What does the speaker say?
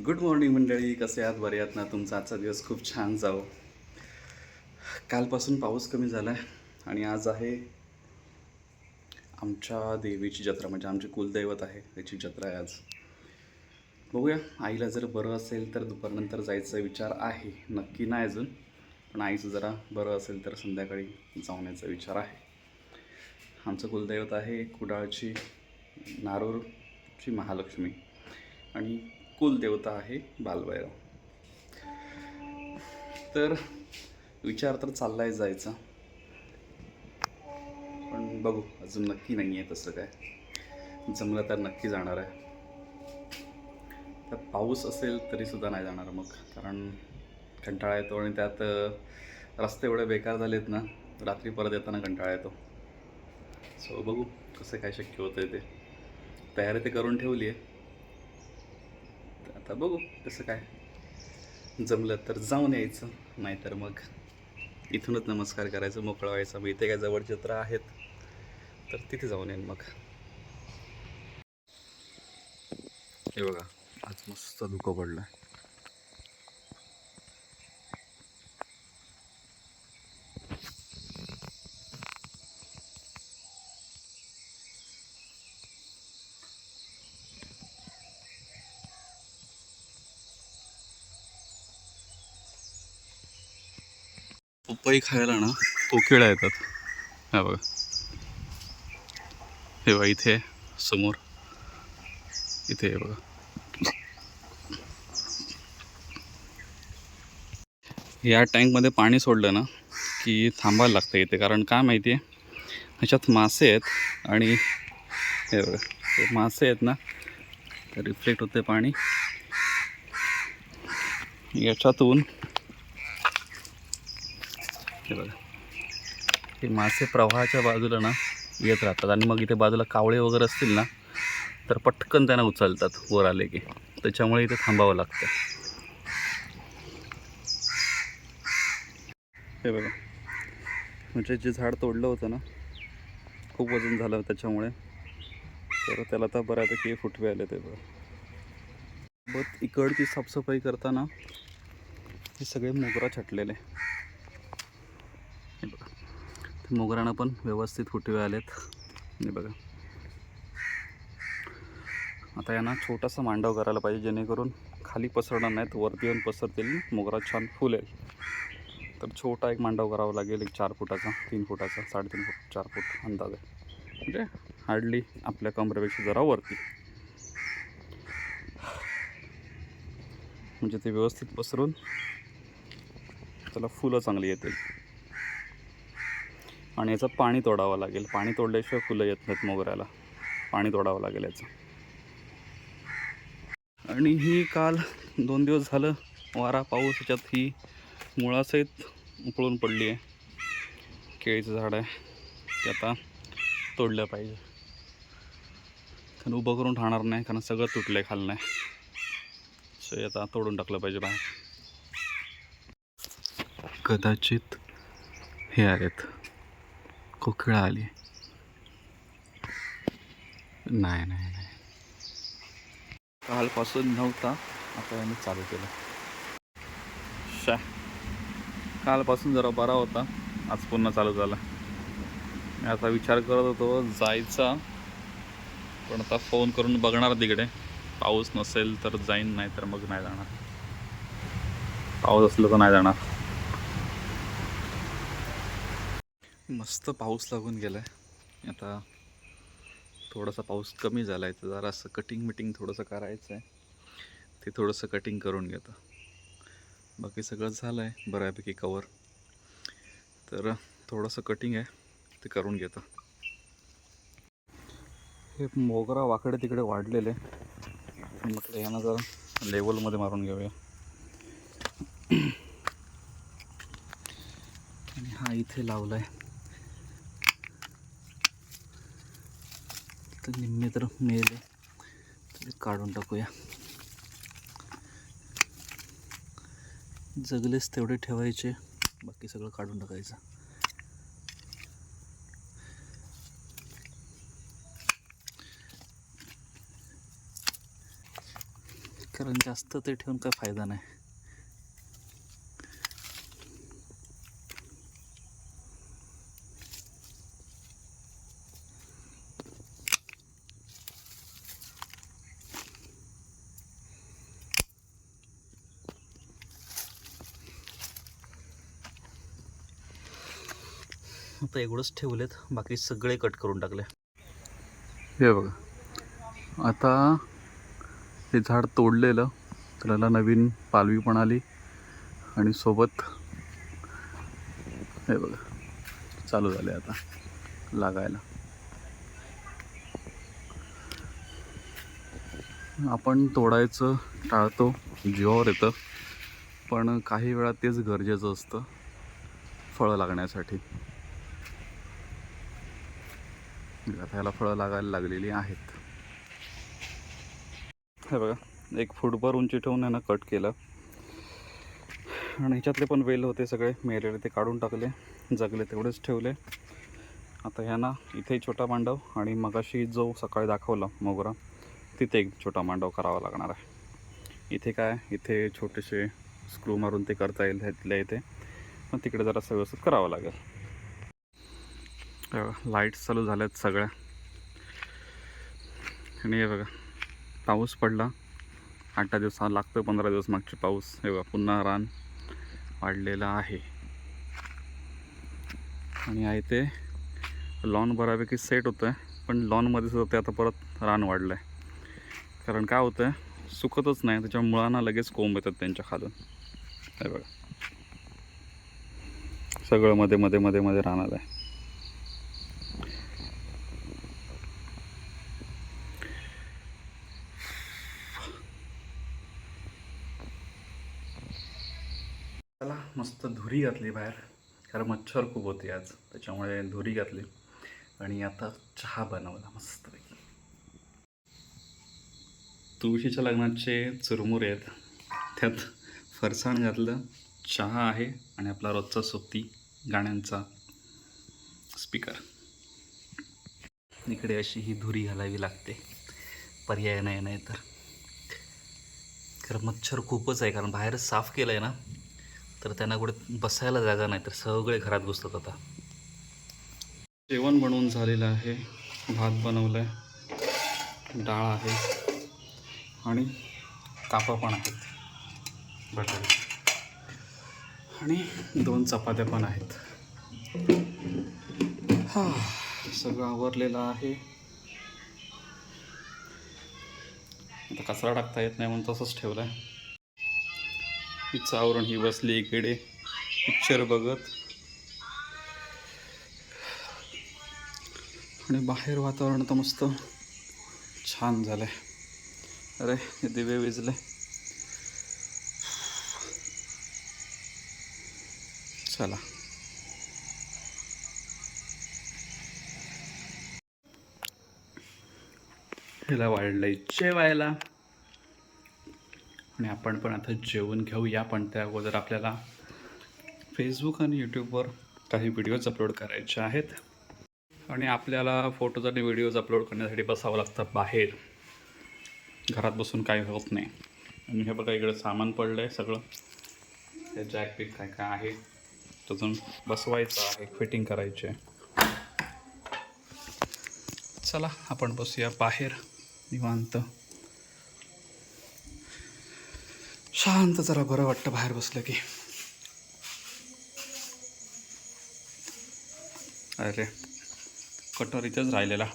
Good morning मंडळी, कसे आहात? बरे आहात ना? तुमचा आजचा दिवस खूप छान जावो. कालपासून पाऊस कमी झाला आहे आणि आज आहे आमच्या देवीची जत्रा, म्हणजे आमचे कुलदैवत आहे त्याची जत्रा आहे आज. बघूया, आईला जर बरं असेल तर दुपारनंतर जायचा विचार आहे. नक्की नाही अजून, पण आईचं जरा बरं असेल तर संध्याकाळी जाऊन यायचा विचार आहे. आमचं कुलदैवत आहे कुडाळची नारूरची महालक्ष्मी आणि कुलदेवता आहे बालभैरव. तर विचार तर चालला आहे जायचा, पण बघू, अजून नक्की नाही आहे तसं काय. जमलं तर नक्की जाणार आहे. तर पाऊस असेल तरीसुद्धा नाही जाणार मग, कारण कंटाळा येतो आणि त्यात रस्ते एवढे बेकार झालेत ना, रात्री परत येताना कंटाळा येतो. सो बघू कसं काय शक्य होतं आहे ते. तयारी ते करून ठेवली आहे, आता बघू कसं काय. जमलं तर जाऊन यायचं, नाहीतर मग इथूनच नमस्कार करायचं, मोकळं व्हायचं. मग इथे काय जवळ जत्रा आहेत तर तिथे जाऊन येईन मग. हे बघा, आज मस्त धुकं पडलं. पपई खायला ना कोकिळा येतात. हा बघा, हे बघा इथे समोर, इथे हे बघा. या टँकमध्ये पाणी सोडलं ना की थांबायला लागतं इथे, कारण काय माहिती आहे, ह्याच्यात मासे आहेत आणि हे बघा, हे मासे आहेत ना, तर रिफ्लेक्ट होते पाणी याच्यातून. हे बघा, हे मासे प्रवाहाच्या बाजूला ना येत राहतात आणि मग इथे बाजूला कावळे वगैरे असतील ना तर पटकन त्यांना उचलतात वर आले की. त्याच्यामुळे इथे थांबावं लागतं. हे बघा, म्हणजे जे झाड तोडलं होतं ना, खूप वजन झालं त्याच्यामुळे, तर त्याला आता बऱ्यापैकी फुटवे आले. ते बघा, बट इकडची साफसफाई करताना हे सगळे मोगरा छाटलेले. हे बघा, ते मोगरांना पण व्यवस्थित फुटवे आलेत. हे बघा, आता यांना छोटासा मांडव करायला पाहिजे, जेणेकरून खाली पसरणार नाहीत, वरती येऊन पसरतील, मोगरा छान फुलेल. तर छोटा एक मांडव करावा लागेल, एक 4 फुटाचा, 3 फुटाचा, 3.5 फूट, 4 फूट अंदाज आहे, म्हणजे हार्डली आपल्या कमरेपेक्षा जरा वरती, म्हणजे ते व्यवस्थित पसरून त्याला फुलं चांगली येतील. आणि याचं पाणी तोडावं लागेल, पाणी तोडल्याशिवाय फुलं येत नाहीत मोगऱ्याला, पाणी तोडावं लागेल याचं. आणि ही काल 2 दिवस झालं वारा पाऊस, ह्याच्यात ही मुळासहित उकळून पडली आहे. केळीचं झाड आहे, ते आता तोडलं पाहिजे, कारण उभं करून राहणार नाही, कारण सगळं तुटलं आहे खाल्लं आहे. सो आता तोडून टाकलं पाहिजे बाहेर. कदाचित हे आहेत, कोकिळा आली. नाही नाही नाही, कालपासून नव्हता, आता याने चालू केलं. कालपासून जरा बरा होता, आज पुन्हा चालू झाला. मी आता विचार करत होतो जायचा, पण आता फोन करून बघणार तिकडे, पाऊस नसेल तर जाईन, नाही तर मग नाही जाणार. पाऊस असलं तर नाही जाणार. मस्त पाऊस लागून गेलाय. आता थोडासा पाऊस कमी झाला आहे, तर जरासं कटिंग थोडंसं करायचं आहे, ते थोडंसं कटिंग करून घेतं. बाकी सगळं झालं आहे बऱ्यापैकी कवर, तर थोडंसं कटिंग आहे ते करून घेतं. हे मोगरा वाकडे तिकडे वाढलेले, म्हटलं यांना जरा लेवलमध्ये मारून घेऊया. आणि हा इथे लावला आहे, तर निम्मे तर मेले, तर काढून टाकूया. जगलेच तेवढे ठेवायचे, बाकी सगळं काढून टाकायचं. कारण जास्त ते ठेवून काय फायदा नाही. आता एवढंच ठेवलेत, बाकी सगळे कट करून टाकले. हे बघा, आता हे झाड तोडलेलं, त्याला नवीन पालवी पण आली आणि सोबत हे बघा चालू झाले आता लागायला. आपण तोडायचं टाळतो, जीवावर येतं, पण काही वेळा तेच गरजेचं असतं फळं लागण्यासाठी. आता ह्याला फळं लागायला लागलेली आहेत. हे बघा, 1 फूटभर उंची ठेवून ह्यानं कट केलं आणि ह्याच्यातले पण वेल होते सगळे मेलेले, ते काढून टाकले. जगले तेवढेच ठेवले. आता ह्यांना इथे छोटा मांडव आणि मगाशी जो सकाळी दाखवला मोगरा, तिथे एक छोटा मांडव करावा लागणार आहे. इथे काय, इथे छोटेसे स्क्रू मारून ते करता येईल ह्यातल्या इथे, पण तिकडे जरासं व्यवस्थित करावं लागेल. लाईट्स चालू झाल्यात सगळ्या. आणि हे बघा, पाऊस पडला 8 दिवस, लागतं 15 दिवस मागचे पाऊस. हे बघा, पुन्हा रान वाढलेलं आहे. आणि आहे ते लॉन बऱ्यापैकी सेट होतं आहे, पण लॉनमध्ये सुद्धा ते आता परत रान वाढलं आहे. कारण काय होतं आहे, सुकतच नाही, त्याच्या मुळांना लगेच कोंब येतात त्यांच्या खालून. हे बघा, सगळं मध्ये मध्ये मध्ये मध्ये राहणार आहे. चला, मस्त धुरी घातली बाहेर, कारण मच्छर खूप होते आज, त्याच्यामुळे धुरी घातली. आणि आता चहा बनवला मस्तपैकी. तुळशीच्या लग्नाचे चुरमुरे आहेत, त्यात फरसाण घातलं, चहा आहे आणि आपला रोजचा सोबती गाण्यांचा स्पीकर. इकडे अशी ही धुरी घालावी लागते, पर्याय नाही तर. कारण मच्छर खूपच आहे, कारण बाहेरच साफ केलं आहे ना, तर त्यांना कुठे बसायला जागा नाही, तर सगळे घरात घुसतात. आता जेवण बनवून झालेलं आहे. भात बनवलं आहे, डाळ आहे आणि कापं पण आहेत बटाटे, आणि 2 चपात्या पण आहेत. सगळं आवरलेलं आहे. आता कचरा टाकता येत नाही म्हणून तसंच ठेवलं आहे. हिचं आवरण, ही बसली इकडे पिक्चर बघत. आणि बाहेर वातावरण तर मस्त छान झालं आहे. अरे, हे दिवे विजले. चला, ह्याला वाढलंय जेवायला आणि आपण पण आता जेवून घेऊया. पण त्या अगोदर आपल्याला फेसबुक आणि यूट्यूबवर काही व्हिडिओज अपलोड करायचे आहेत. आणि आपल्याला फोटोज आणि व्हिडिओज अपलोड करण्यासाठी बसावं लागतं बाहेर, घरात बसून काही होत नाही. आणि हे बघा, इकडे सामान पडलं आहे सगळं, हे जॅक पिक काय काय आहे, अजून बसवायचं आहे, फिटिंग करायची आहे. चला, आपण बसूया बाहेर निवांत. शांत, जरा बरं वाटतं बाहेर बसलं की. अरे, कटर इथेच राहिलेला.